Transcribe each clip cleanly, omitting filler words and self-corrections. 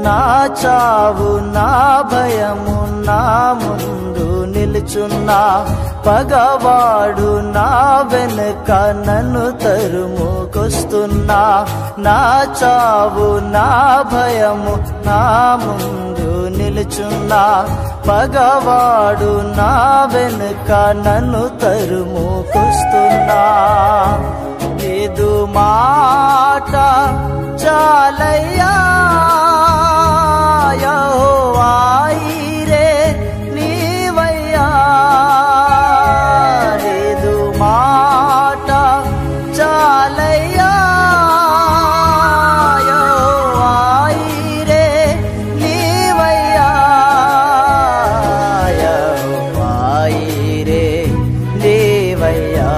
నా చావు నా భయము నా ముందు నిలుచున్నా, పగవాడు నా వెనుక నన్ను తరుముకొస్తున్నా. నా చావు నా భయము నా ముందు నిలుచున్నా, పగవాడు నా వెనుక నన్ను తరుముకొస్తున్నా. లేదు మాట చాలయ్యా యెహోవా ఈరే నీవయ్యా. లేదు మాట చాలయ్యా యెహోవా ఈరే నీవయ్యా. యెహోవా ఈరే నీవయ్యా.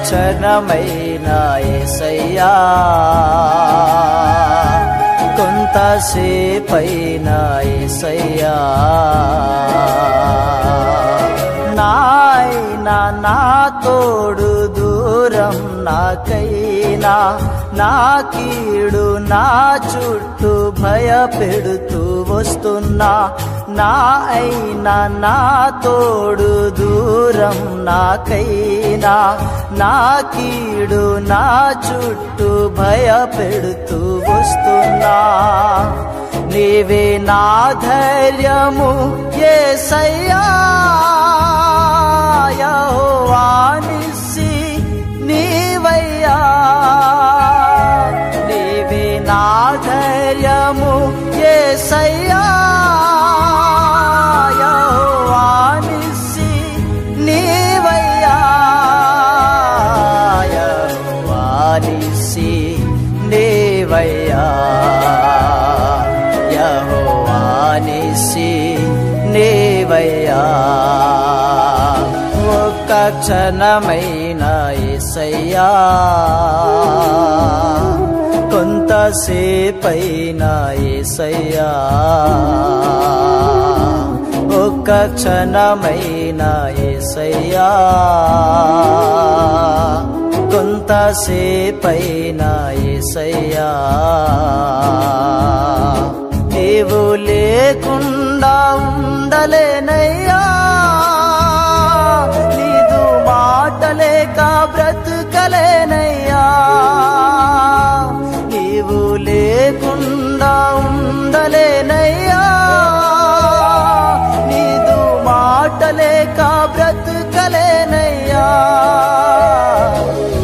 క్షణమైన యేసయ్యా, కొంతసేపైన యేసయ్యా, నాయనా నా తోడు దూరం నాకైనా, నా కీడు నా చుట్టూ భయపెడుతూ వస్తున్నా. నా అయినా నా తోడు దూరం నాకైనా, నా కీడు నా చుట్టూ భయపెడుతూ వస్తున్నా. నీవే నా ధైర్యము యేసయ్యా, యెహోవా నిస్సి నీవయ్యా. నీవే నా ధైర్యము యేసయ్యా, యెహోవా నిస్సి నీవయ్యా. యెహోవా నిస్సి నీవయ్యా. యెహోవా నిస్సి నీవయ్యా. ఒక్క క్షణమైన యేసయ్యా, కొంతసేపైన యేసయ్యా, ఒక్క క్షణమైన యేసయ్యా, కొంతసేపైన యేసయ్యా. నీవు లేకుండా ఉండలేనయ్యా, నీదు మాట లేక బ్రతుకలేనయ్యా. నీవు లేకుండా ఉండలేనయ్యా, నీదు మాట లేక బ్రతుకలేనయ్యా.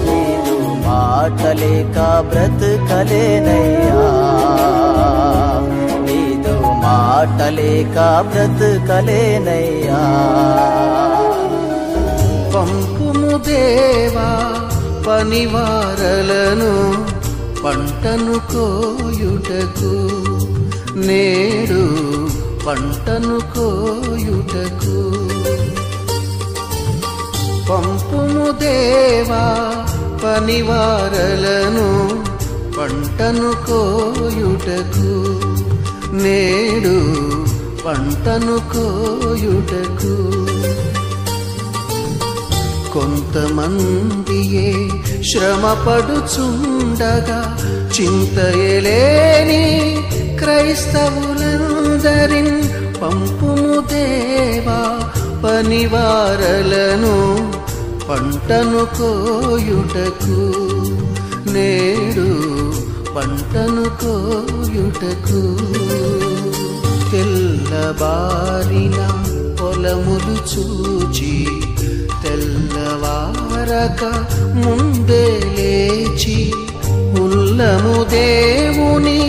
నీదు మాట లేక బ్రతుకలేనయ్యా. నీదు మాట లేక బ్రతుకలేనయ్యా. పంపుము దేవా పనివారలను పంటను కోయుటకు, నేడు పంటను కోయుటకు. పంపుము దేవా పనివారలను పంటను కోయుటకు, నేడు పంటను కోయుటకు. కొంతమందియే శ్రమపడుచుండగా చింతయలేని క్రైస్తవులందరిన్ పంపుము దేవా పనివారలను పంటను కోయుటకు, నేడు పంటను కోయుటకు. తెల్లబారిన పొలములు చూచి తెల్లవారక ముందే లేచి, ఉల్లము దేవుని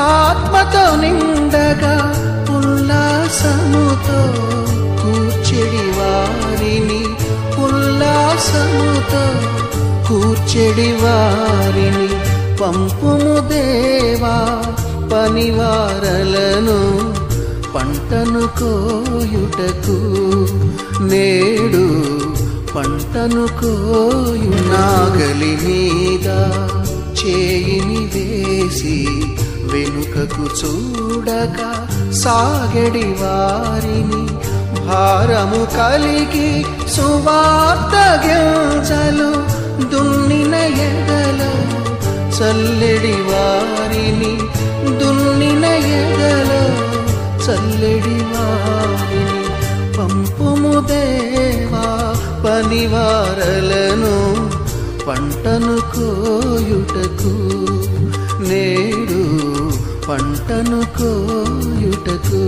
ఆత్మతో నిండగా ఉల్లాసముతో కూర్చెడి వారిని, ఉల్లాసముతో కూర్చెడి వారిని. పంపుము దేవా పనివారలను పంటను కోయుటకు, నేడు పంటను కోయు. నాగలి మీద చేయిని వేసి వెనుకకు చూడక సాగడి వారిని, భారము కలిగి సువార్త పనివారలను పంటను కోయుటకు, నేడు పంటను కోయుటకు.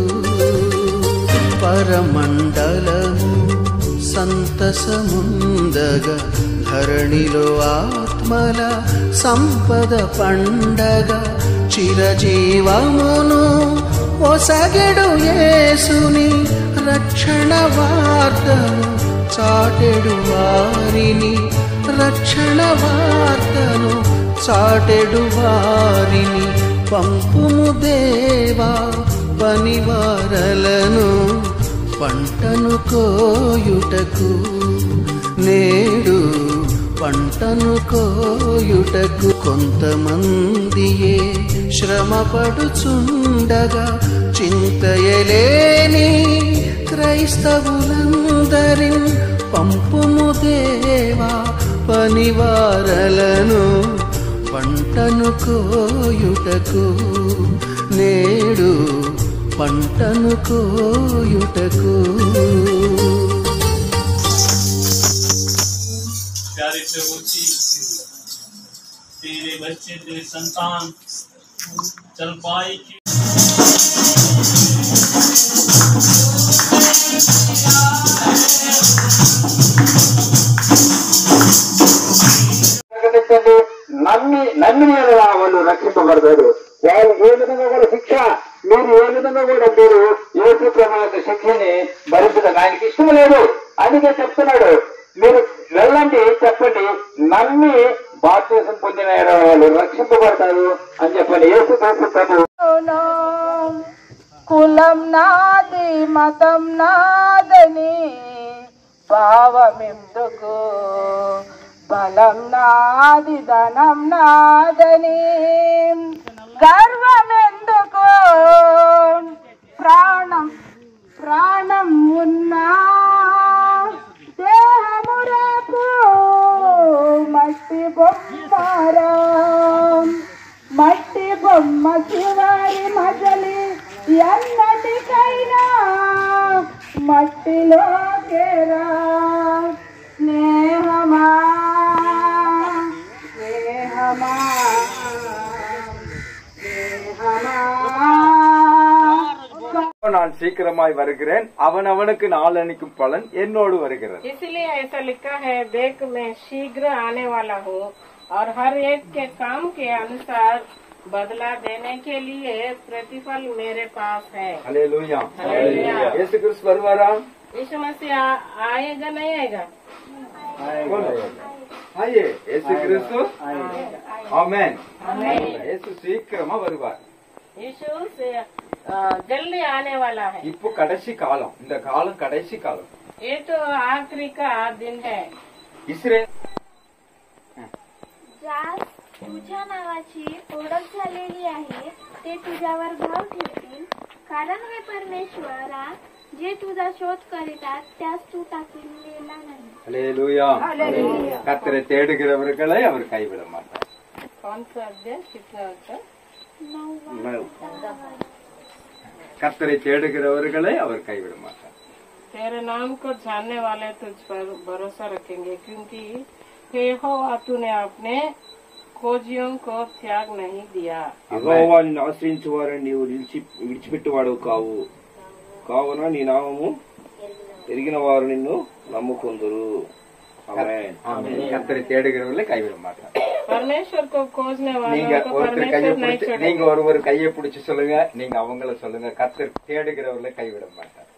పరమండలము సంతసముందగా, ధరణిలో ఆత్మల సంపద పండగ, చిరజీవమును ఒసగెడు యేసుని రక్షణ వార్తను చాటెడు వారిని, రక్షణ వార్తను చాటెడు వారిని. పంపుము దేవా పనివారలను పంటను కోయుటకు, నేడు పంటను కోయుటకు. కొంతమందియే శ్రమపడుచుండగా, చింతయలేని క్రైస్తవులందరిన్ పంపుము దేవా పనివారలను పంటను కోయుటకు, నేడు పంటను కోయుటకు. प्यारे प्रभु जी, तेरे बच्चे तेरे संतान चल पाए कि నమ్మిన వాళ్ళు రక్షింపబడతారు. వాళ్ళు ఏ విధంగా కూడా శిక్ష, మీరు ఏ విధంగా కూడా మీరు యేసు ప్రభు యొక్క శిక్షని భరించడం ఆయనకి ఇష్టం లేదు. అందుకే చెప్తున్నాడు, మీరు వెళ్ళండి, చెప్పండి, నమ్మి బాప్తిసం పొందిన వాళ్ళు రక్షింపబడతారు అని చెప్పండి. యేసు ప్రభు కులం నాది మతం నాదని భావమెందుకు, బలం నాది ధనం నాదని గర్వమెందుకు. ప్రాణం ప్రాణం ఉన్నా దేహము రేపు మట్టి బొమ్మరా, మట్టి బొమ్మ చివరి మజలి ఎన్నటికైనా మట్టిలోకేరా. స్నేహమా స్నేహమా స్నేహమా, நான் சீக்கிரமாய் வருகிறேன், அவனவனுக்கு நாளனிக்கும் பலன் என்னோடு வருகிறது. इसलिए ऐसा लिखा है, देख मैं शीघ्र आने वाला हूँ और हर एक के काम के अनुसार बदला देने के लिए प्रतिफल मेरे पास है. हालेलुया. हालेलुया. यीशु क्रिस्त வருவாரா? यीशु मसीह आएगा नहीं आएगा? आइए, यीशु क्रिस्त आमेन. यीशु சீக்கிரமா வருவார். यीशु से जल्दी आने वाला है. இப்போ கடைசி காலம், இந்த காலம் கடைசி காலம். ये तो आखिरी का दिन है. इस्राएल ज्यास तुझ्या नावाची ओळख झालेली आहे ते तुझ्यावर भाव ठेवतील, कारण हे परमेश्वरा जे तुझा शोध करीतात त्यास तू टाकलेला नाही. हालेलुया. கர்த்தரை தேடுகிறவர்களை அவர் கைவிட மாட்டார். कौन सा अध्याय कितना होता? கர்த்தரை தேடுகிறவர்களை அவர் கைவிட மாட்டார். तेरे नाम को जानने वाले तुझ पर भरोसा रखेंगे, क्योंकि यहोवा तूने अपने खोजियों को त्याग नहीं दिया. యెహోవాను ఆశ్రయించువారని నీవు విడిచిపెట్టువాడు కావు, కావున నీ నామము ఎరిగిన వారు నిన్ను నమ్ముకొందురు. ఆమేన్. கர்த்தரை தேடுகிறவர்களை கைவிட மாட்டார். परमेश्वर को खोजने நீங்க वालों को ஒருத்தர் கையை परमेश्वर नहीं பிடிச்சு, छोड़ेगा. நீங்க ஒருவர் கையை பிடிச்சு சொல்லுங்க, நீங்க அவங்கள சொல்லுங்க, கர்த்தர் தேடுகிறவர்களை கைவிட மாட்டார்.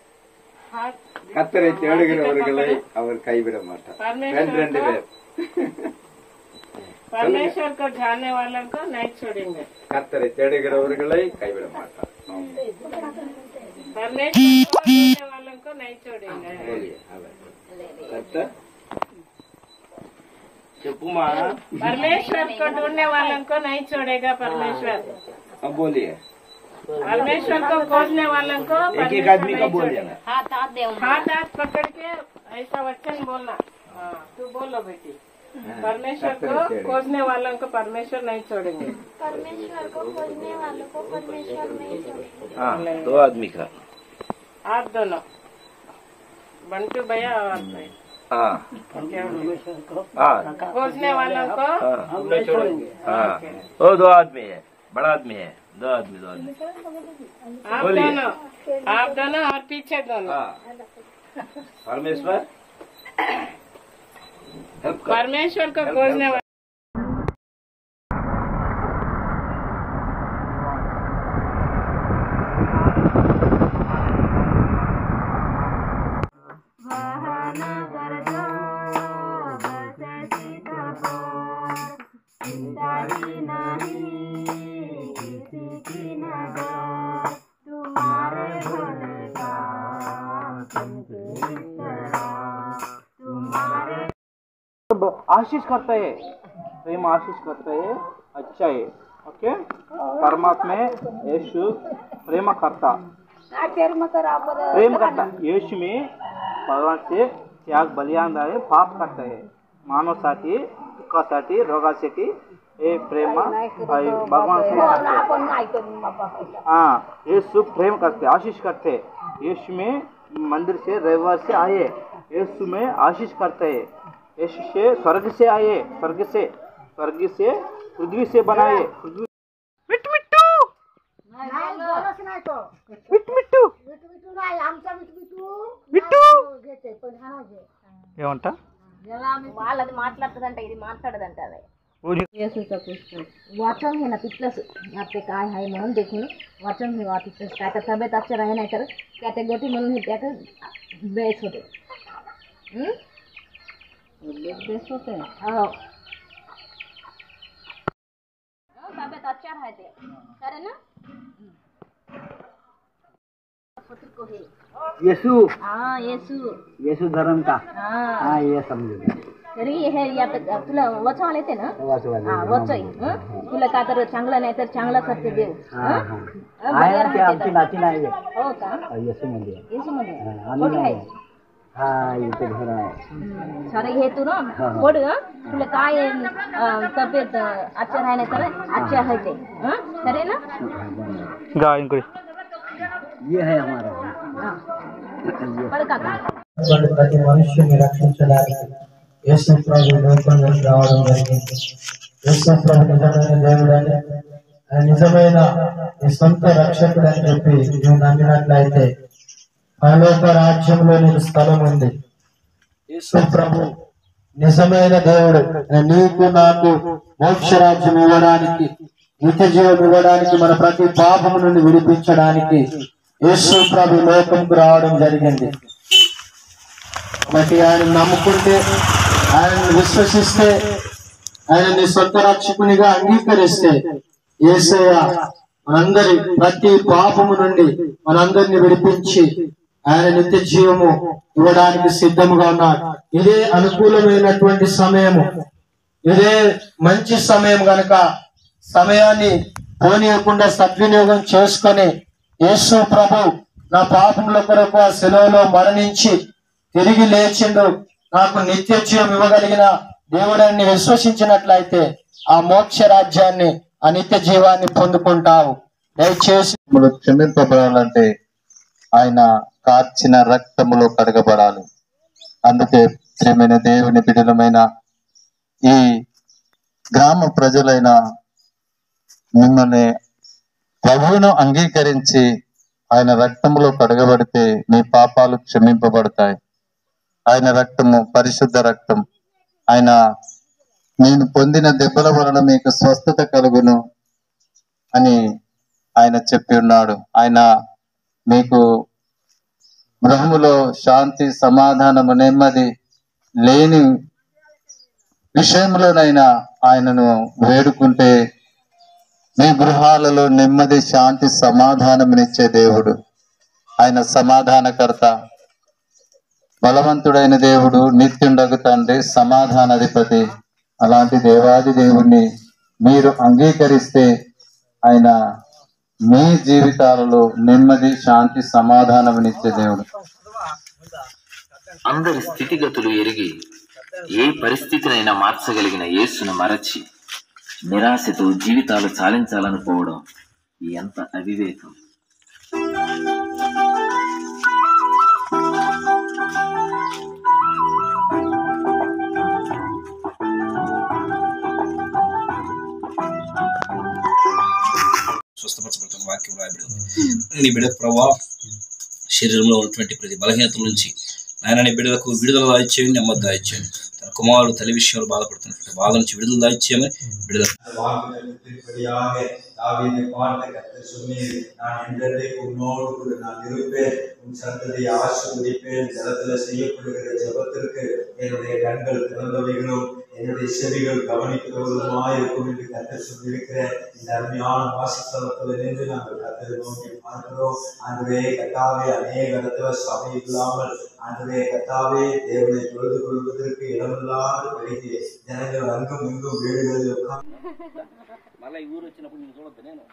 கர்த்தரை தேடுகிறவர்களை அவர் கைவிட மாட்டார். ரெண்டு பேர். परमेश्वर को जानने वालों को नहीं छोड़ेंगे. கர்த்தரை தேடுகிறவர்களை கைவிட மாட்டார். परमेश्वर को ढूंढने वालों को नहीं छोड़ेंगे. கர்த்தர் చెప్పుమా. परमेश्वर को ढूंढने वालों को नहीं छोड़ेगा परमेश्वर. अब बोलिए. परमेश्वर को खोजने वालों को एक एक आदमी का बोलिए ना. हाथ हाथ पकड़ के ऐसा वचन बोलना. हाँ, तू बोलो बेटी. परमेश्वर को खोजने वालों को परमेश्वर नहीं छोड़ेंगे. परमेश्वर को खोजने वालों को परमेश्वर नहीं छोड़ेगा. हाँ, दो आदमी का. आप दोनों, बंटू भैया और मैं. खोजने वालों को वो 2 आदमी है, बड़ा आदमी है, 2 आदमी आप दोनों और पीछे दोनों। परमेश्वर परमेश्वर को खोजने वाले आशीष करता है, प्रेम आशीष करता है, अच्छा है। ओके, परमात्मा यीशु प्रेम करता, यीशु में भगवान से त्याग बलिदान है, पाप करता है, मानव साठी दुःखासाठी रोगासाठी ये प्रेम भगवान से हाँ यीशु प्रेम करते, आशीष करते। यीशु में मंदिर से रविवार से आए, यीशु में आशीष करते है। यीशु से स्वर्ग से आए, स्वर्ग से पृथ्वी से बनाए। ఏమంట వాళ్ళది మాట్లాడుతుందంట, ఇది మాట్లాడదంట। वचन है ना पिछलस यहाँ पे काय है म्हणून देखून वचन है वा पिछलस काय तर तब्येत अच्छा रहे नाही तर कॅटेगरी म्हणून हे त्यात बेस होते बेस होते हो तब्येत अच्छा रहते करे ना यीशु हाँ यीशु धर्म का हाँ ये समझ तरी हे या तुला वचन येते ना वचन तुला का तर चांगलं नाही तर चांगलं करते देव आमची नाती नाही हो का येशू मध्ये कुठे आहे हा इथे घर आहे सॉरी हे तू ना कोड तुला काय तब्येत अच्छा राहणे तर अच्छा है ते करे ना गाय इनके ये है हमारा पड़का ప్రతి మనుష్యుని రక్షించడానికి యేసు ప్రభు లోకంలోకి రావడం జరిగింది। యేసు ప్రభు నిజమైన దేవుడని, నిజమైన నీ సొంత రక్షకుడు అని చెప్పి నువ్వు నమ్మినట్లయితే పరలోక రాజ్యంలో నీకు స్థలం ఉంది। యేసు ప్రభు నిజమైన దేవుడు, నీకు నాకు మోక్ష రాజ్యం ఇవ్వడానికి, నిత్య జీవం ఇవ్వడానికి, మన ప్రతి పాపము నుండి విడిపించడానికి యేసు ప్రభు లోకంకు రావడం జరిగింది। కాబట్టి ఆయన నమ్ముకుంటే, ఆయనను విశ్వసిస్తే, ఆయనని సొంత రక్షకునిగా అంగీకరిస్తే యేసయ్య మనందరి ప్రతి పాపము నుండి మనందరిని విడిపించి ఆయన నిత్య జీవము ఇవ్వడానికి సిద్ధముగా ఉన్నాడు। ఇదే అనుకూలమైనటువంటి సమయము, ఇదే మంచి సమయం గనక సమయాన్ని పోనీయకుండా సద్వినియోగం చేసుకొని యేసు ప్రభు నా పాపముల కొరకు ఆ శిలువలో మరణించి తిరిగి లేచిండు, నాకు నిత్య జీవం ఇవ్వగలిగిన దేవుడాన్ని విశ్వసించినట్లయితే ఆ మోక్ష రాజ్యాన్ని, ఆ నిత్య జీవాన్ని పొందుకుంటావు। దయచేసి క్షమింపబడాలంటే ఆయన కార్చిన రక్తములో కడగబడాలి। అందుకే ప్రియమైన దేవుని బిడ్డలమైన ఈ గ్రామ ప్రజలైన మిమ్మల్ని ప్రభువును అంగీకరించి ఆయన రక్తములో కడగబడితే మీ పాపాలు క్షమింపబడతాయి। ఆయన రక్తము పరిశుద్ధ రక్తం, ఆయన నేను పొందిన దెబ్బల వలన మీకు స్వస్థత కలుగును అని ఆయన చెప్పి ఉన్నాడు। ఆయన మీకు గృహములో శాంతి సమాధానము నెమ్మది లేని విషయంలోనైనా ఆయనను వేడుకుంటే మీ గృహాలలో నెమ్మది శాంతి సమాధానమునిచ్చే దేవుడు। ఆయన సమాధానకర్త, బలవంతుడైన దేవుడు, నిత్యుండగు తండ్రి, సమాధానాధిపతి। అలాంటి దేవాది దేవుణ్ణి మీరు అంగీకరిస్తే ఆయన మీ జీవితాలలో నెమ్మది శాంతి సమాధానమునిచ్చే దేవుడు। అందరి స్థితిగతులు ఎరిగి ఏ పరిస్థితినైనా మార్చగలిగిన యేసును మరచి నిరాశతో జీవితాలు చాలించాలనుకోవడం ఎంత అవివేకం। వాక్యం రాయబడి నీ బిడ్డకు ప్రభా శరీరంలో ఉన్నటువంటి ప్రతి బలహీనతల నుంచి ఆయన నీ బిడ్డలకు విడుదల దాయిచ్చేయండి, నెమ్మది దాయిచ్చేయండి. తన కుమారుడు తల్లి విషయంలో బాధపడుతున్నటువంటి బాధ నుంచి విడుదల దాయిచ్చేయమని బిడ్డల நான் என்றைக்கு உன்னோடு கூட நான் இருப்பேன், உன் சந்ததியை ஆசீர்வதிப்பேன். ஜலத்துல செய்யப்படுகிற ஜெபத்திற்கு என்னுடைய கண்கள் திறந்தவைகளும் என்னுடைய செவிகள் கவனிக்கிறவர்களுமாயிருக்கும் என்று கர்த்தர் சொல்லியிருக்கிறேன். இந்த அருமையான வாசஸ்தலத்தில் நின்று நாங்கள் கர்த்தரை நோக்கி பார்க்கிறோம். ஆண்டவரே கர்த்தாவே, அநேக இடத்துல சபை இல்லாமல் ஆண்டவரே கர்த்தாவே தேவனை தொழுது கொள்வதற்கு இடமில்லாத பெருகி ஜனங்கள் அங்கும் இங்கும் வீடுகளில் మళ్ళీ ఈ ఊరు వచ్చినప్పుడు నేను చూడద్దు నేను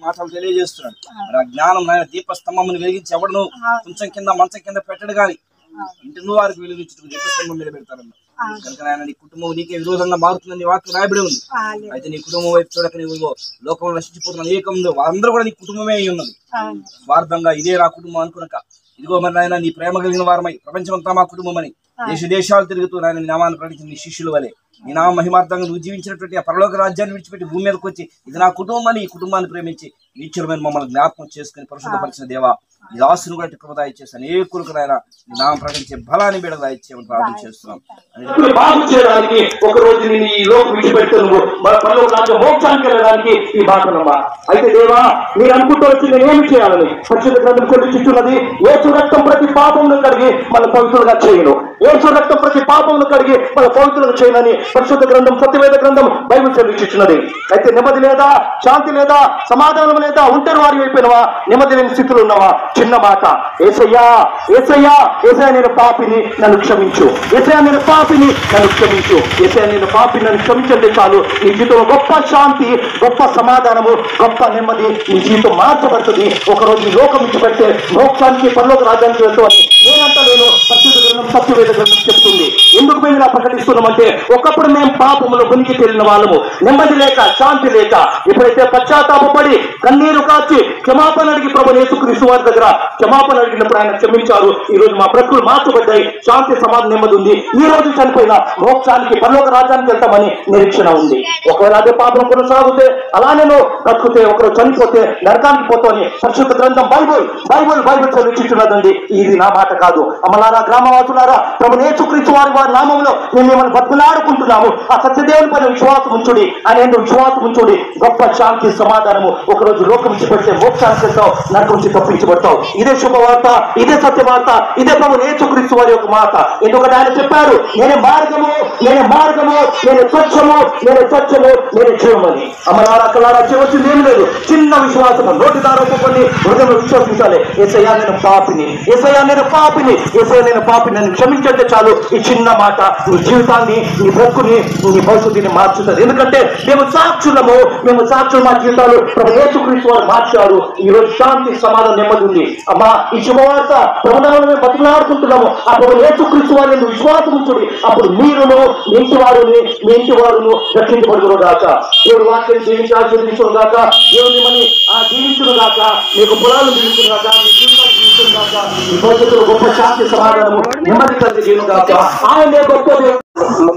మాటలు తెలియజేస్తున్నాడు. ఆ జ్ఞానం నాయన దీపస్తంభమును వెలిగించి ఎవడను కొంచెం కింద మంచం కింద పెట్టడు కానీ ఇంటిని వారికి వెలిగించుటకు దీపస్తంభం మీద పెడతారన్న. కనుక నాయన నీ కుటుంబం నీకే విరోధంగా మారుతుందని వాక్యం రాయబడి ఉంది. అయితే నీ కుటుంబం వైపు చూడక నీవు లోకంలో నశించిపోతున్న అనేకం అందరూ కూడా నీ కుటుంబమే అయి ఉన్నది. స్వార్థంగా ఇదే నా కుటుంబం అనుకునక ఇదిగో మరి నాయన నీ ప్రేమ కలిగిన వారమై ప్రపంచమంతా మా కుటుంబం అని దేశ దేశాలు తిరుగుతూ నాయన నీ నామాన్ని ప్రకటించిన నీ శిష్యులు వలె నీ నామ మహిమార్థంగా నువ్వు జీవించినటువంటి ఆ పరలోక రాజ్యాన్ని విడిచిపెట్టి భూమి మీదకి వచ్చి ఇది నా కుటుంబం అని ఈ కుటుంబాన్ని ప్రేమించి నీచులమైన మమ్మల్ని జ్ఞాపకం చేసుకుని పరిశుద్ధపరిచిన దేవా ఈ దాసును కూడా కృప దయచేసి అనేకులకు నాయన నీ నామం ప్రకటించే బలాన్ని బిడ్డ దయచేయమని ప్రార్థన చేస్తున్నాం. బాగు చేయడానికి ఒక రోజు నేను ఈ లోకం విడిచిపెడుతూ నువ్వు పరలోక రాజ్యం మోక్షానికి వెళ్ళడానికి ఈ బాధనమ్మా. అయితే దేవా మీరు అనుకుంటూ వచ్చి నేను ఏమి చేయాలని పరిశుద్ధ గ్రంథం కొట్టిస్తున్నది. యేసు రక్తం ప్రతి పాపమును కడిగి మన పవిత్రులుగా చేయను. యేసు రక్తం ప్రతి పాపమును కడిగి మన పవిత్రులుగా చేయనని పరిశుద్ధ గ్రంథం సత్యవేద గ్రంథం బైబిల్ చదివిస్తున్నది. అయితే నెమ్మది లేదా, శాంతి లేదా, సమాధానం లేదా, ఒంటరి వారి అయిపోయినవా, నెమ్మది లేని స్థితిలో ఉన్నవా? చిన్న మాట, యేసయ్యా యేసయ్యా యేసయ్యా నేను పాపిని నన్ను క్షమించు, యేసయ్యా నేను పాపిని నన్ను క్షమించు, యేసయ్యా నేను పాపిని నన్ను క్షమించండి చాలు. నీ జీవితంలో గొప్ప శాంతి, గొప్ప సమాధానము, గొప్ప నెమ్మది నీ జీవితం మార్చబడుతుంది. ఒకరోజు నీ లోకం విడిచిపెడితే మోక్షానికి పరలోక రాజ్యానికి వెళ్తామని నేనంతా నేను పరిశుద్ధ గ్రంథం సత్యవేద గ్రంథం చెప్తుంది. ఎందుకు మేము ఇలా ప్రకటిస్తున్నామంటే ఒకప్పుడు మేము పాపములు మునిగి తేలిన వాళ్ళము, నెమ్మది లేక శాంతి లేక ఎప్పుడైతే పశ్చాత్తాపడి కన్నీరు కాచి క్షమాపణ అడిగి ప్రభు యేసుక్రీస్తు వారి దగ్గర క్షమాపణ అడిగినప్పుడు ఆయన క్షమించారు. ఈ రోజు మా బ్రతుకులు మార్చబడ్డాయి, శాంతి సమాధానం నెమ్మది ఉంది. ఈ రోజు చనిపోయిన మోక్షానికి పరలోక రాజ్యానికి వెళ్తామని నిరీక్షణ ఉంది. ఒకవేళ అదే పాపం కొనసాగితే అలానే బ్రతుకుతే ఒకరు చనిపోతే నరకానికి పోతామని పరిశుద్ధ గ్రంథం బైబుల్ బైబుల్ బైబుల్ చదివించున్నదండి. ఇది నా మాట కాదు. అమలారా గ్రామవాసులారా, ప్రభు యేసుక్రీస్తు వారి నామంలో మేము మిమ్మల్ని బతుకులాడుకుంటున్నాము. ఆ సత్యదేవుని పైన విశ్వాసం ఉంచుడి, ఆయన విశ్వాసం ఉంచుడి. గొప్ప శాంతి సమాధానము. ఒకరోజు లోకం విడిచిపెడితే మోక్షానికి వెళ్తావు, నరకం నుంచి తప్పించబడతావు. ఇదే శుభవార్త, ఇదే సత్యవార్త, ఇదే ప్రభు యేసుక్రీస్తు వారి యొక్క మాట. ఎందుకంటే ఆయన చెప్పారు, నేనే మార్గము, నేనే మార్గము, నేనే స్వచ్ఛము, నేనే స్వచ్ఛము, నేనే జీవమని. అమలారా కలారా చేయవలసింది ఏం లేదు. చిన్న విశ్వాసము, నోటి దారుకొని హృదయంలో విశ్వసించాలి. యేసయ్యా నేను పాపిని, యేసయ్యా నేను పాపిని, యేసయ్యా నేను పాపిని, నన్ను క్షమించంటే చాలు. ఈ చిన్న మాట నీ జీవితాన్ని, నీ బ్రతుకుని, నీ భవిష్యత్తుని మార్చుతుంది. ఎందుకంటే మేము సాక్షులము, మేము సాక్షులు. మా జీవితాలు ప్రభు యేసుక్రీస్తు వారు మార్చారు. ఈ రోజు శాంతి సమాధానం నెమ్మది ఉంది. అమ్మా ఈ శుభవార్త ప్రభుత్వంలో మేము బతుకులాడుకుంటున్నాము. ఆ ప్రభు యేసుక్రీస్తు వారి విశ్వాసం ఉంచుడి. అప్పుడు మీరును, మీ ఇంటి వారును రక్షించబడును గాక. దేవుడు వాక్యం జీవించి ఆశీర్వదించును గాక. దేవుడు మిమ్మల్ని జీవించును గాక. మీకు పొలాలు జీవించును గాక, మీ జీవితాలు జీవించును గాక. మీ భవిష్యత్తులో గొప్ప శాంతి సమాధానము నెమ్మది కలిగి గాక. ఆయనే గొప్ప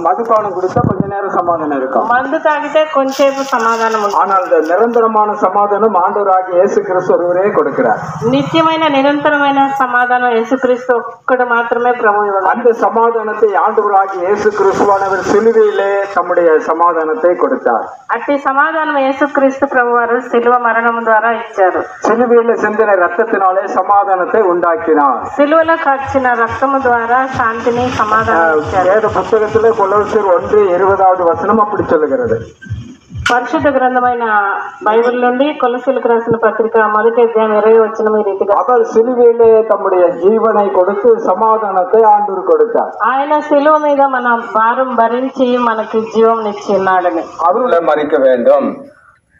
மதுபானம் குடித்தா கொஞ்ச நேரம் சமாதானம் இருக்கும். மந்து தாகிட்டே கொஞ்சம் சமாதானம். ஆனால் நிரந்தரமான சமாதானம் ஆண்டவராகிய இயேசு கிறிஸ்து ஒருவரே கொடுக்கிறார். నిత్యమైన నిరంతరమైన సమాధానం యేసుక్రీస్తు ఒక్కడు మాత్రమే ప్రభు ఇవ్వగలరు. அந்த సమాధానத்தை ஆண்டவராகிய இயேசு கிறிஸ்துவானவர் சிலுவையிலே தம்முடைய సమాధానத்தை கொடுத்தார். అట్టి సమాధానం యేసుక్రీస్తు ప్రభువారు శిలువ మరణం ద్వారా ఇచ్చారు. సిలువలో చిందిన రక్తத்தினாலே సమాధానத்தை உண்டாக்கினார். శిలువలో కార్చిన రక్తము ద్వారా శాంతిని సమాధానం ఇచ్చారు. వేద పుస్తకத்திலே కొలొస్సీర్ 1:20వ వచనం அப்படி சொல்லுகிறது. పరిశుద్ధ గ్రంథమైన బైబిల్ నుండి కొలొస్సీలకు రాసిన పత్రిక 1:20 ఈ రీతిగా அவர் சிலுவையிலே தம்முடைய ஜீவனை கொடுத்து సమాధానத்தை ஆண்டவர் கொடுத்தார். ఆయన శిలువ మీద మన భారం భరించి మనకి జీవం ఇచ్చి ఉన్నాడని. அவருள மறிக்க வேண்டும்.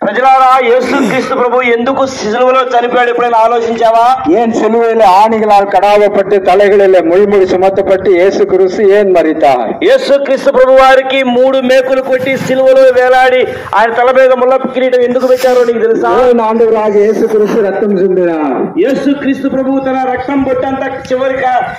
ప్రజలారా, యేసుక్రీస్తు ప్రభు ఎందుకు సిలువలో చనిపోయాడు ఎప్పుడైనా ఆలోచించావా? ஏன் சிலுவையில ஆணிகளால் கடாவப்பட்டு தலைகளிலே முள்முடி சுமத்தப்பட்டு இயேசு கிறிஸ்து ஏன் மரித்தார்? యేసుక్రీస్తు ప్రభు వారికి 3 మేకులు కొట్టి సిలువలో వేలాడి ఆయన తల మీద ముళ్ళ కిరీటం ఎందుకు పెట్టారో నీకు తెలుసా? ఆండవరాగా యేసు క్రీస్తు రక్తం చిందినారు. యేసుక్రీస్తు ప్రభు తన రక్తం బొట్టంతా చివరి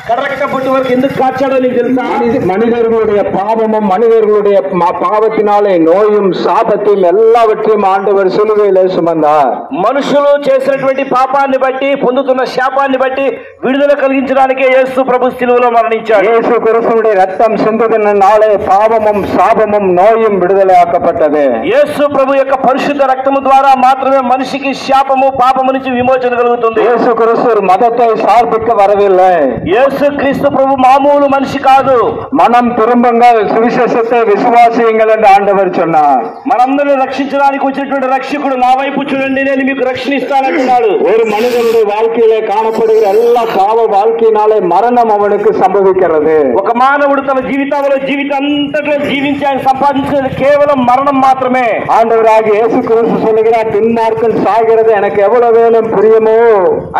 కర్రకట్ట బొట్టు వరకు ఎందుకు కాచాడో నీకు తెలుసా? மனிதர்களுடைய பாவமும் மனிதர்களுடைய பாவத்தினாலே நோயும் சாபத்தையும் எல்லாவற்றையும் ஆண்டவர் சிலுவையிலே சுமந்தார். మనుషులు చేసినటువంటి పాపాన్ని బట్టి పొందుతున్న శాపాన్ని బట్టి విడుదల కలిగించడానికే యేసు ప్రభు సిలువలో మరణించాడు. యేసు క్రీస్తువుடைய రక్తం చిందినాలే పాపముం శాపముం నోయం విడుదలయాக்கப்பட்டது. యేసు ప్రభు యొక్క పరిశుద్ధ రక్తము ద్వారా మాత్రమే మనిషికి శాపము పాపము నుంచి విమోచన కలుగుతుంది. యేసు క్రీస్తు మతத்தை సార్పిక வரவில்லை. యేసు క్రీస్తు ప్రభు మామూలు మనిషి కాదు. మనం తిరుంబంగా సువిశేషத்தை విశ్వాసియంగల్ అని ఆండవర్ சொன்னார். మనందరిని రక్షించడానికి వచ్చినటువంటి రక్షకుడు నా వైపు చూడండి నేను మీకు రక్షణ ఇస్తానంటున్నాడు. ஒரு மனிதனுடைய வாழ்க்கையிலே காணப்படுகிற எல்லா பாவ வாழ்க்கையினாலே மரணம் அவனுக்கு சம்பவிக்கிறது. ఒక మానవుడు తన జీవితంలో జీవితంతట్లో జీవించి ఆయన సంపాదించేది కేవలం మరణం మాత్రమే. ஆண்டவராகிய இயேசு கிறிஸ்து சொல்லுகிறார், துன்மார்க்கன் சாகிறது எனக்கு எவ்வளவு வேணும் பிரியமோ.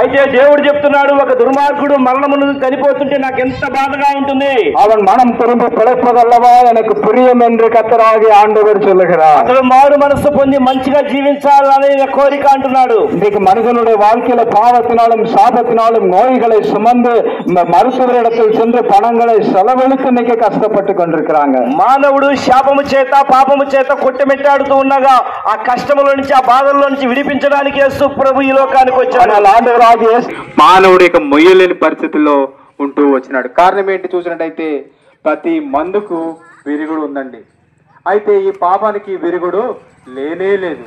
అయితే దేవుడు చెప్తున్నాడు, ఒక దుర్మార్గుడు మరణమును చనిపోతుంటే నాకు ఎంత బాధగా ఉంటుంది. அவன் மனம் திரும்பி பிழைப்பதல்லவா எனக்கு பிரியம் என்று கர்த்தராகிய ஆண்டவர் சொல்லுகிறார். అతడు మారు మనసు పొంది మంచిగా జీవించాలనే కోరిక అంటున్నాడు. இன்றைக்கு மனிதனுடைய வாழ்க்கையில பாவத்தினாலும் சாபத்தினாலும் நோய்களை சுமந்து மருத்துவரிடத்தில் சென்று பணங்களை செலவழித்து இன்னைக்கு கஷ்டப்பட்டு கொண்டிருக்கிறாங்க. మానవుడు శాపము చేత పాపము చేత కొట్టమెట్టాడుతూ ఉండగా ఆ కష్టముల నుంచి ఆ బాధల్లో నుంచి విడిపించడానికి యేసు ప్రభు ఈ లోకానికి వచ్చాడు. మానవుడు ఇక మొయ్యలేని పరిస్థితుల్లో ఉంటూ వచ్చినాడు. కారణం ఏంటి చూసినట్టయితే ప్రతి మందుకు విరుగుడు ఉందండి. అయితే ఈ పాపానికి విరుగుడు లేనే లేదు.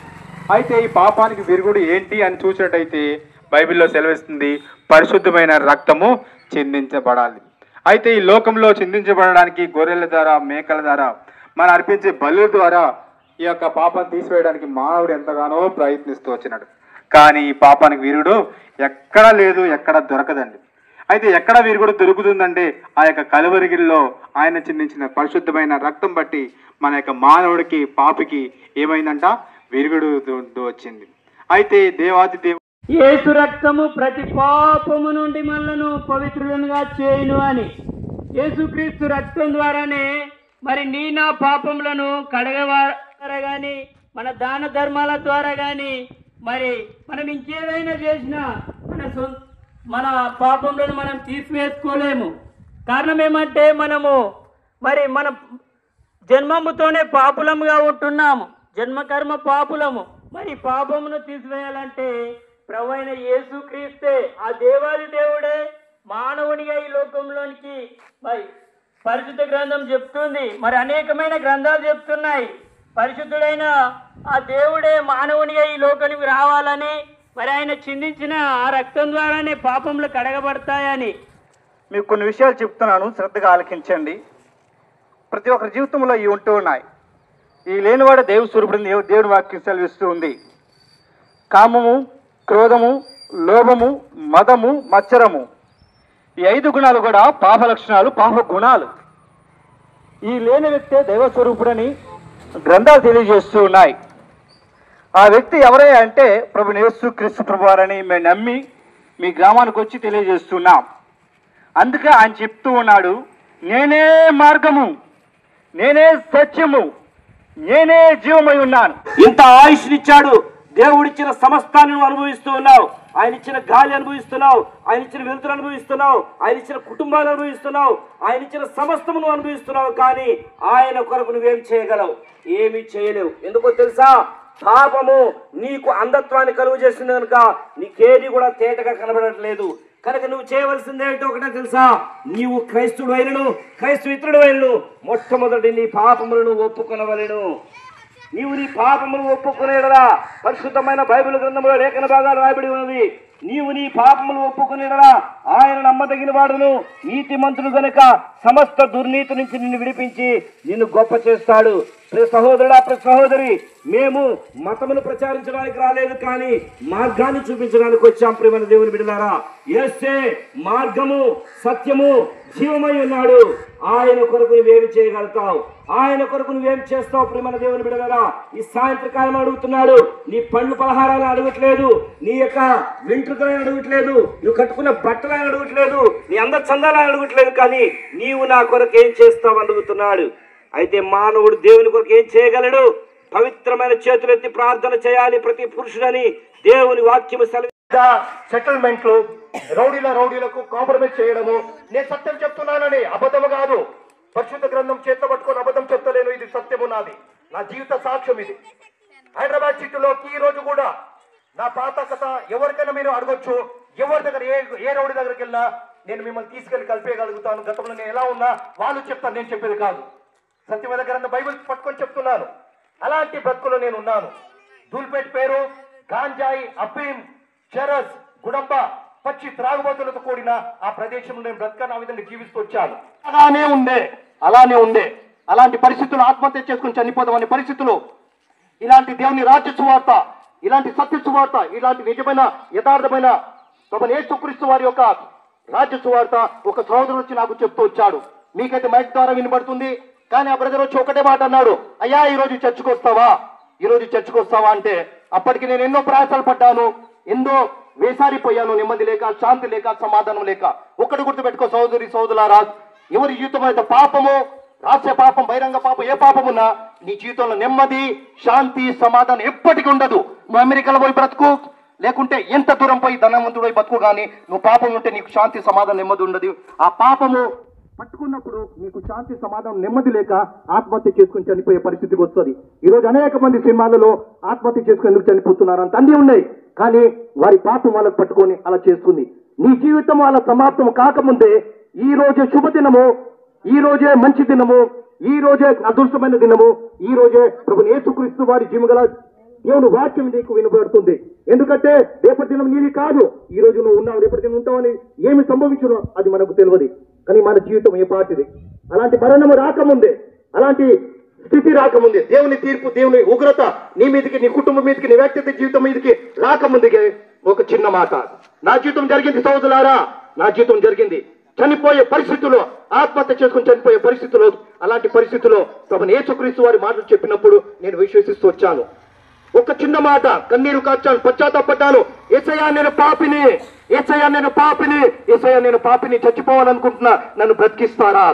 అయితే ఈ పాపానికి విరుగుడు ఏంటి అని చూసినట్టయితే బైబిల్లో సెలవిస్తుంది, పరిశుద్ధమైన రక్తము చిందించబడాలి. అయితే ఈ లోకంలో చిందించబడడానికి గొర్రెల ద్వారా మేకల ద్వారా మనం అర్పించే బలుల ద్వారా ఈ యొక్క పాపం తీసివేయడానికి మానవుడు ఎంతగానో ప్రయత్నిస్తూ వచ్చినాడు. కానీ ఈ పాపానికి విరుగుడు ఎక్కడా లేదు, ఎక్కడ దొరకదండి. అయితే ఎక్కడ విరుగుడు దొరుకుతుందంటే ఆ యొక్క కలువరిగిల్లో ఆయన చిందించిన పరిశుద్ధమైన రక్తం బట్టి మన యొక్క మానవుడికి పాపికి ఏమైందంట, విరుగుడు వచ్చింది. అయితే దేవాది దేవుడు యేసు రక్తము ప్రతి పాపము నుండి మనలను పవిత్రులుగా చేయును అని యేసుక్రీస్తు రక్తం ద్వారానే మరి నీ నా పాపములను కడగవారా గాని మన దాన ధర్మాల ద్వారా గాని మరి మనం ఇంకేదైనా చేసినా మన పాపములను మనం తీసివేసుకోలేము. కారణం ఏమంటే మనము మరి మన జన్మముతోనే పాపులముగా ఉంటున్నాము, జన్మకర్మ పాపులము. మరి పాపమును తీసివేయాలంటే ప్రభువైన యేసుక్రీస్తే ఆ దేవాది దేవుడే మానవునిగా ఈ లోకంలోనికి మరి పరిశుద్ధ గ్రంథం చెప్తుంది, మరి అనేకమైన గ్రంథాలు చెప్తున్నాయి. పరిశుద్ధుడైన ఆ దేవుడే మానవునిగా ఈ లోకానికి రావాలని మరి ఆయన చిందించిన ఆ రక్తం ద్వారానే పాపములు కడగబడతాయని. మీకు కొన్ని విషయాలు చెప్తున్నాను, శ్రద్ధగా ఆలకించండి. ప్రతి ఒక్కరి జీవితంలో ఇవి ఉంటూ ఉన్నాయి. ఈ లేనివాడ దేవుని స్వరూపుడిని దేవుడి వాక్యం సెలవిస్తూ ఉంది. కామము, క్రోధము, లోభము, మదము, మత్సరము, ఈ 5 గుణాలు కూడా పాప లక్షణాలు, పాప గుణాలు. ఈ లేని వ్యక్తే దైవస్వరూపుడని గ్రంథాలు తెలియజేస్తూ ఉన్నాయి. ఆ వ్యక్తి ఎవరే అంటే ప్రభు యేసుక్రీస్తు ప్రభువారని మేము నమ్మి మీ గ్రామానికి వచ్చి తెలియజేస్తున్నాం. అందుకే ఆయన చెప్తూ ఉన్నాడు, నేనే మార్గము, నేనే సత్యము, నేనే జీవమై ఉన్నాను. ఇంత ఆయుష్నిచ్చాడు, దేవుడిచ్చిన సమస్తాన్ని నువ్వు అనుభవిస్తూ ఉన్నావు. ఆయన ఇచ్చిన గాలి అనుభవిస్తున్నావు, ఆయన ఇచ్చిన వెలుతురు అనుభవిస్తున్నావు, ఆయన ఇచ్చిన కుటుంబాన్ని అనుభవిస్తున్నావు, ఆయన ఇచ్చిన సమస్తము నువ్వు అనుభవిస్తున్నావు. కానీ ఆయన కొరకు నువ్వేం చేయగలవు? ఏమీ చేయలేవు. ఎందుకో తెలుసా? పాపము నీకు అంధత్వాన్ని కలుగు చేసింది కనుక నీకేది కూడా తేటగా కనబడట్లేదు. కనుక నువ్వు చేయవలసింది ఏంటో ఒకటే తెలుసా? నీవు క్రైస్తవుడు అయినను క్రైస్తవిత్రుడు అయినను మొట్టమొదటి నీ పాపములను ఒప్పుకొనవలెను. నీవు నీ పాపములు ఒప్పుకునేడరా పరిశుద్ధమైన బైబిల్ గ్రంథంలో లేఖన భాగాలు రాయబడి ఉన్నది. నీవు నీ పాపములు ఒప్పుకునిడలా ఆయన నమ్మదగిన వాడును నీతిమంతుడు గనుక సమస్త దుర్నీతి నుంచి నిన్ను విడిపించి నిన్ను గొప్ప చేస్తాడు. ప్రతి సహోదరుడా, ప్రతి సహోదరి, మేము మతమును ప్రచారించడానికి రాలేదు, కానీ మార్గాన్ని చూపించడానికి వచ్చాం. ప్రియమైన దేవుని బిడ్డలారా, యేసే మార్గము, సత్యము, జీవమై ఉన్నాడు. ఆయన కొరకు నువ్వేమి చేయగలుగుతావు? ఆయన కొరకు నువ్వేం చేస్తావు? ప్రియమైన దేవుని బిడ్డలారా, ఈ సాయంత్రకాలం అడుగుతున్నాడు. నీ పండ్లు పలహారాలు అడగట్లేదు, నీ యొక్క వెంట్రుకలను అడగట్లేదు, నువ్వు కట్టుకున్న బట్టలను అడగట్లేదు, నీ అందరి చందాలను అడగట్లేదు, కానీ నీవు నా కొరకు ఏం చేస్తావు అడుగుతున్నాడు. అయితే మానవుడు దేవుని కొరకు ఏం చేయగలడు? పవిత్రమైన చేతులెత్తి ప్రార్థన చేయాలి ప్రతి పురుషుడని దేవుని వాక్యము సెటిల్మెంట్లు, రౌడీలకు కాంప్రమైజ్ చేయడము. నేను సత్యం చెప్తున్నానని అబద్ధము కాదు. పరిశుద్ధ గ్రంథం చేత పట్టుకొని అబద్ధం చెప్తలేను. ఇది సత్యము, నాది, నా జీవిత సాక్ష్యం ఇది. హైదరాబాద్ సిటీలో ఈ రోజు కూడా నా పాత కథ ఎవరికైనా మీరు అడగొచ్చు. ఎవరి దగ్గర ఏ రౌడీ దగ్గరికి వెళ్ళినా నేను మిమ్మల్ని తీసుకెళ్లి కలిపేయగలుగుతాను. గతంలో నేను ఎలా ఉన్నా వాళ్ళు చెప్తాను, నేను చెప్పేది కాదు. సత్యమైన గ్రంథం బైబిల్ పట్టుకొని చెప్తున్నాను. అలాంటి బ్రతుకులో నేను ఉన్నాను. దూల్పేట్ పేరు, గాంజాయి, అఫీం, చెరస్, గుడంబ, పచ్చి త్రాగుబోతులతో కూడిన ఆ ప్రదేశంలో నేను బ్రతకని ఆ విధంగా జీవిస్తూ వచ్చాను. అలానే ఉండే అలాంటి పరిస్థితులు, ఆత్మహత్య చేసుకుని చనిపోదామనే పరిస్థితులు, ఇలాంటి దేవుని రాజ్య సువార్త, ఇలాంటి సత్య సువార్త, ఇలాంటి నిజమైన యథార్థమైన ప్రభువైన యేసుక్రీస్తు వారి యొక్క రాజ్య సువార్త ఒక సహోదరుడు వచ్చి నాకు చెప్తూ వచ్చాడు. మీకైతే మైక్ ద్వారా వినబడుతుంది, కానీ ఆ బ్రదర్ వచ్చి ఒకటే మాట అన్నాడు, అయ్యా ఈరోజు చర్చకు వస్తావా అంటే అప్పటికి నేను ఎన్నో ప్రయాసాలు పడ్డాను, ఎన్నో వేసారిపోయాను, నెమ్మది లేక, శాంతి లేక, సమాధానం లేక. ఒక్కటి గుర్తుపెట్టుకో సహోదరులారా, ఎవరి జీవితంలో అయితే పాపము, రహస్య పాపం, బహిరంగ పాపం, ఏ పాపమున్నా నీ జీవితంలో నెమ్మది, శాంతి, సమాధానం ఎప్పటికీ ఉండదు. నువ్వు అమెరికాలో పోయి బ్రతుకు, లేకుంటే ఎంత దూరం పోయి ధనవంతుడు బతుకు, కానీ నువ్వు పాపం ఉంటే నీకు శాంతి, సమాధానం, నెమ్మది ఉండదు. ఆ పాపము పట్టుకున్నప్పుడు నీకు శాంతి, సమాధానం, నెమ్మది లేక ఆత్మహత్య చేసుకుని చనిపోయే పరిస్థితికి వస్తుంది. ఈరోజు అనేక మంది సినిమాలలో ఆత్మహత్య చేసుకుని ఎందుకు చనిపోతున్నారు అంత అన్నీ ఉన్నాయి, కానీ వారి పాపం వాళ్ళకు పట్టుకొని అలా చేస్తుంది. నీ జీవితం అలా సమాప్తం కాకముందే ఈ రోజే శుభదినము, ఈ రోజే మంచి దినము, ఈ రోజే అదృష్టమైన దినము, ఈ రోజే ప్రభువైన యేసుక్రీస్తు వారి జీవగల దేవుని వాక్యం నీకు వినబడుతుంది. ఎందుకంటే రేపటి దినం నీది కాదు. ఈ రోజు నువ్వు ఉన్నావు, రేపటి దినం ఉంటావని ఏమి సంభవించునో అది మనకు తెలియదు, కానీ మన జీవితం ఏ పాటిది. అలాంటి మరణము రాకముందే, అలాంటి స్థితి రాకముందే, దేవుని తీర్పు, దేవుని ఉగ్రత నీ మీదకి, నీ కుటుంబం మీదకి, నీ వ్యక్తిగత జీవితం మీదకి రాకముందుకే ఒక చిన్న మాట. నా జీవితం జరిగింది సోదరులారా, నా జీవితం జరిగింది. చనిపోయే పరిస్థితుల్లో, ఆత్మహత్య చేసుకుని చనిపోయే పరిస్థితుల్లో, అలాంటి పరిస్థితుల్లో ప్రభువైన యేసుక్రీస్తు వారి మాటలు చెప్పినప్పుడు నేను విశ్వసిస్తూ వచ్చాను. ఒక చిన్న మాట, కన్నీరు కార్చాను, పశ్చాత్తాపడ్డాను. యేసయ్యా నేను పాపిని, యేసయ్యా నేను పాపిని, యేసయ్యా నేను పాపిని, చచ్చిపోవాలనుకుంటున్నా, నన్ను బ్రతికిస్తారా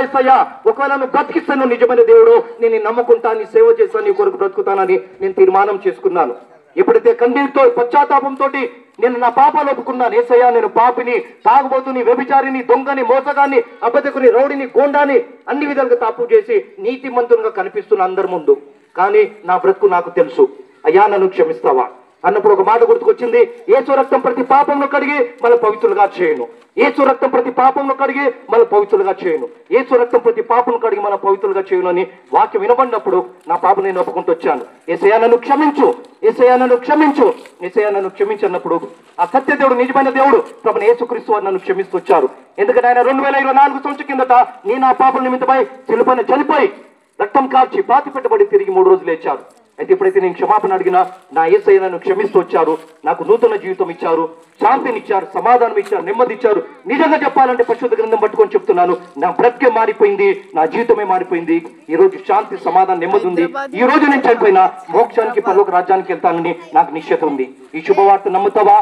యేసయ్యా? ఒకవేళ నన్ను బ్రతికిస్తాను, నిజమైన దేవుడు, నేను నమ్ముకుంటాను, నీ సేవ చేస్తాను, నీ కొరకు బ్రతుకుతానని నేను తీర్మానం చేసుకున్నాను. ఎప్పుడైతే కన్నీరుతో, పశ్చాత్తాపంతో నేను నా పాపాలు ఒప్పుకున్నాను, యేసయ్యా నేను పాపిని, తాగుబోతుని, వ్యభిచారిని, దొంగని, మోసగాన్ని, అబద్ధకుని, రౌడిని, గోండాని, అన్ని విధాలుగా తప్పు చేసి నీతిమంతునిగా కనిపిస్తున్నా అందరి ముందు. కానీ నా బ్రతుకు నాకు తెలుసు. అయ్యా నన్ను క్షమిస్తావా అన్నప్పుడు ఒక మాట గుర్తుకొచ్చింది, యేసు రక్తం ప్రతి పాపంలో కడిగి మన పవిత్రులుగా చేయను, యేసు రక్తం ప్రతి పాపంలో కడిగి మన పవిత్రులుగా చేయను, యేసు రక్తం ప్రతి పాపం కడిగి మన పవిత్రులుగా చేయను అని వాక్యం వినబడినప్పుడు నా పాపం నేను ఒప్పుకుంటూ వచ్చాను. యేసయ్యా నన్ను క్షమించు, యేసయ్యా నన్ను క్షమించు, యేసయ్యా నన్ను క్షమించన్నప్పుడు ఆ సత్య దేవుడు, నిజమైన దేవుడు ప్రభువైన యేసుక్రీస్తు వారు నన్ను క్షమిస్తూ వచ్చారు. ఎందుకంటే ఆయన 2024 సంవత్సరం కిందట నేను ఆ పాపం నిమిత్తమై సిలువపైన చనిపోయి రక్తం కార్చి పాతి పెట్టబడి తిరిగి 3 రోజులు లేచారు. అయితే ఎప్పుడైతే నేను క్షమాపణ అడిగినా నా యేసయ్య నన్ను క్షమిస్తూ వచ్చారు, నాకు నూతన జీవితం ఇచ్చారు, శాంతినిచ్చారు, సమాధానం ఇచ్చారు, నెమ్మది ఇచ్చారు. నిజంగా చెప్పాలంటే పరిశుద్ధ గ్రంథం పట్టుకొని చెప్తున్నాను, నా బ్రతికే మారిపోయింది, నా జీవితమే మారిపోయింది. ఈ రోజు శాంతి, సమాధానం, నెమ్మది ఉంది. ఈ రోజు నేను చనిపోయినా మోక్షానికి, పరలోక రాజ్యానికి వెళ్తానని నాకు నిశ్చయత ఉంది. ఈ శుభవార్త నమ్ముతావా?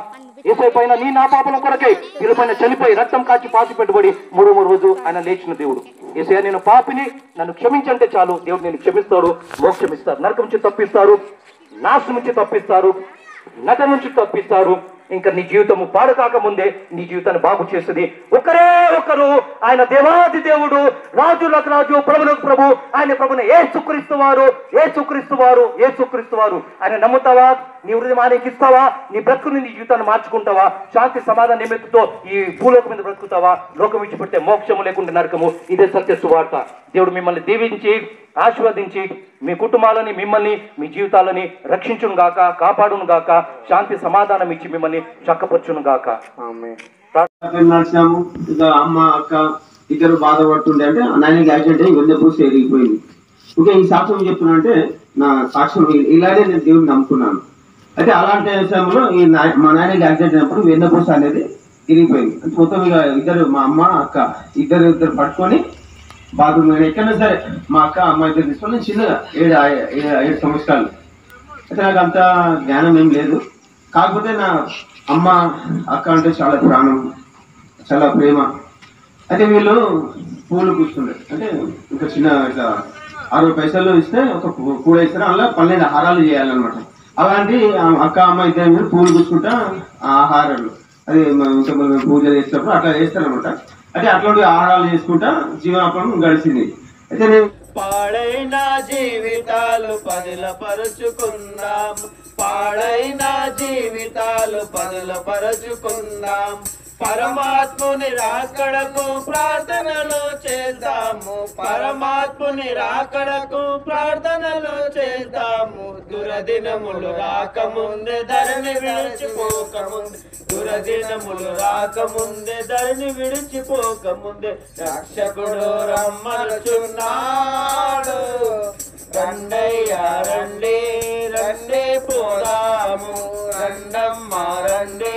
యేసయ్య పైన, నీ నా పాపల కొరకై వీళ్ళపైన చనిపోయి రక్తం కాచి పాతి పెట్టుబడి 3వ రోజు ఆయన లేచిన దేవుడు. యేసయ్య నేను పాపిని, నన్ను క్షమించంటే చాలు, దేవుడు నేను క్షమిస్తాడు, మోక్షం ఇస్తారు, నరకం నుంచి తప్పిస్తారు, నాశనం నుంచి తప్పిస్తారు, నట నుంచి తప్పిస్తారు. ఇంకా నీ జీవితము పాడు కాకముందే నీ జీవితాన్ని బాగు చేస్తుంది ఒకరే ఒకరు, ఆయన దేవాది దేవుడు, రాజులకు రాజు, ప్రభులకు ప్రభు, ఆయన ప్రభుని యేసుక్రీస్తు వారు, యేసుక్రీస్తు వారు, యేసుక్రీస్తు వారు. ఆయన నమ్ముతావా? నీ హృదయం ఆయనకి ఇస్తావా? నీ బ్రతుకుని నీ జీవితాన్ని మార్చుకుంటావా? శాంతి సమాధానం నిమిత్తంతో ఈ భూలోకం మీద బ్రతుకుతావా? లోకం విడిచిపెట్టే మోక్షము లేకుండా నరకము. ఇదే సత్య సువార్త. దేవుడు మిమ్మల్ని దీవించి ఆశీర్వదించి మీ కుటుంబాలని, మిమ్మల్ని, మీ జీవితాలని రక్షించును గాక, కాపాడును గాక, శాంతి సమాధానం ఇచ్చి మిమ్మల్ని చక్కపరచును గాక. నడిచాము. ఇక అమ్మ అక్క ఇద్దరు బాధపడుతుండే అంటే నాయనకి యాక్సిడెంట్ అయ్యి వెన్న పూసి ఎరిగిపోయింది. ఇంకా ఈ సాక్ష్యం చెప్తున్నా అంటే నా సాక్ష్యం ఇలాగే నేను దేవుడిని నమ్ముకున్నాను. అయితే అలాంటి సమయంలో మా నాయనకి యాక్సిడెంట్ అయినప్పుడు వెన్నపూస అనేది ఇరిగిపోయింది. మొత్తం ఇక ఇద్దరు మా అమ్మ అక్క ఇద్దరు పట్టుకొని బాత్రూమ్ ఎక్కడైనా సరే మా అక్క అమ్మ ఇద్దరు తీసుకొని నేను చిన్నగా 7 సంవత్సరాలు. అయితే నాకు అంత జ్ఞానం ఏం లేదు. కాకపోతే నా అమ్మ అక్క అంటే చాలా ప్రాణం, చాలా ప్రేమ. అయితే వీళ్ళు పూలు కూర్చుండే అంటే ఇంకా చిన్న ఇట్లా 60 పైసలు ఇస్తే ఒక పూల ఇస్తారు, అలా 12 హారాలు చేయాలన్నమాట. అలాంటి అక్క అమ్మ ఇద్దరు పూలు కూర్చుంటా ఆహారాలు అది ఇంకా పూజ చేసినప్పుడు అట్లా చేస్తారనమాట. అంటే అట్లాంటి ఆహారాలు చేసుకుంటా జీవనాపం గడిచింది. అయితే నేను పాడైన జీవితాలు పరుచుకుందాం, పాడైన జీవితాలు పరుచుకుందాం, పరమాత్ముని రాకడకు ప్రార్థనలు చేద్దాము, పరమాత్ముని రాకడకు ప్రార్థనలు చేద్దాము. దురదినములు రాకముందే ధరణి విడిచిపోకముందే, దురదినములు రాకముందే ధరణి విడిచిపోకముందే రక్షకుడు రమ్మనుచున్నాడు. రండయ్యా రండి రండి పోదాము, రండమ్మా రండి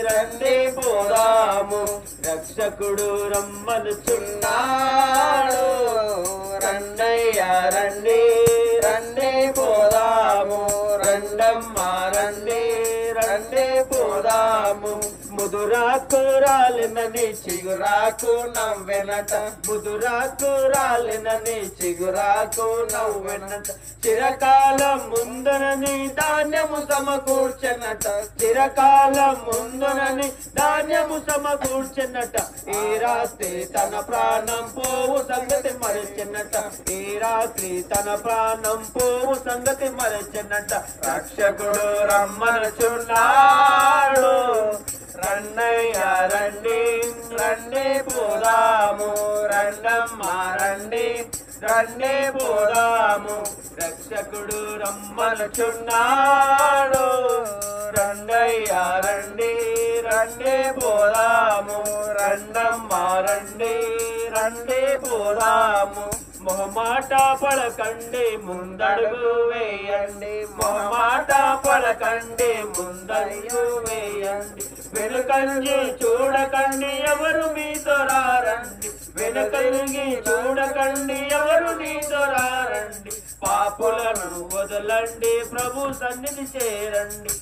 రండి పోదాము, రక్షకుడు రమ్మనుచున్నాడు. రండయ్యా రండి రండి పోదాము, రండమ్మా రండి రండి పోదాము. ముదురాకు రాలినని చిగురాకు నవ్వెనట, ముదురాకు రాలినని చిగురాకు నవ్వెనట, చిరకాలం ముందునని ధాన్యము సమకూర్చెనట, చిరకాలం ముందునని ధాన్యము సమకూర్చెనట. ఈ రాత్రి తన ప్రాణం పోవు సంగతి మరచెనట, ఈ రాత్రి తన ప్రాణం పోవు సంగతి మరచెనట. రక్షకుడు రమ్మనుచున్నాడు. రండయ్యా రండి రండి పోదాము, రండమ్మా రండి రండి పోదాము, రక్షకుడు రమ్మనుచున్నాడు. రండయ్యా రండి రండి పోదాము, రండమ్మా రండి రండి పోదాము. మొహమాట పడకండి ముందడుగు వేయండి, మొహమాట పడకండి ముందడుగు వేయండి, వెనుకంగి చూడకండి ఎవరు మీతో రారండి, వెనుకంగి చూడకండి ఎవరు మీతో రారండి. పాపులను వదలండి ప్రభు సన్నిధి చేరండి.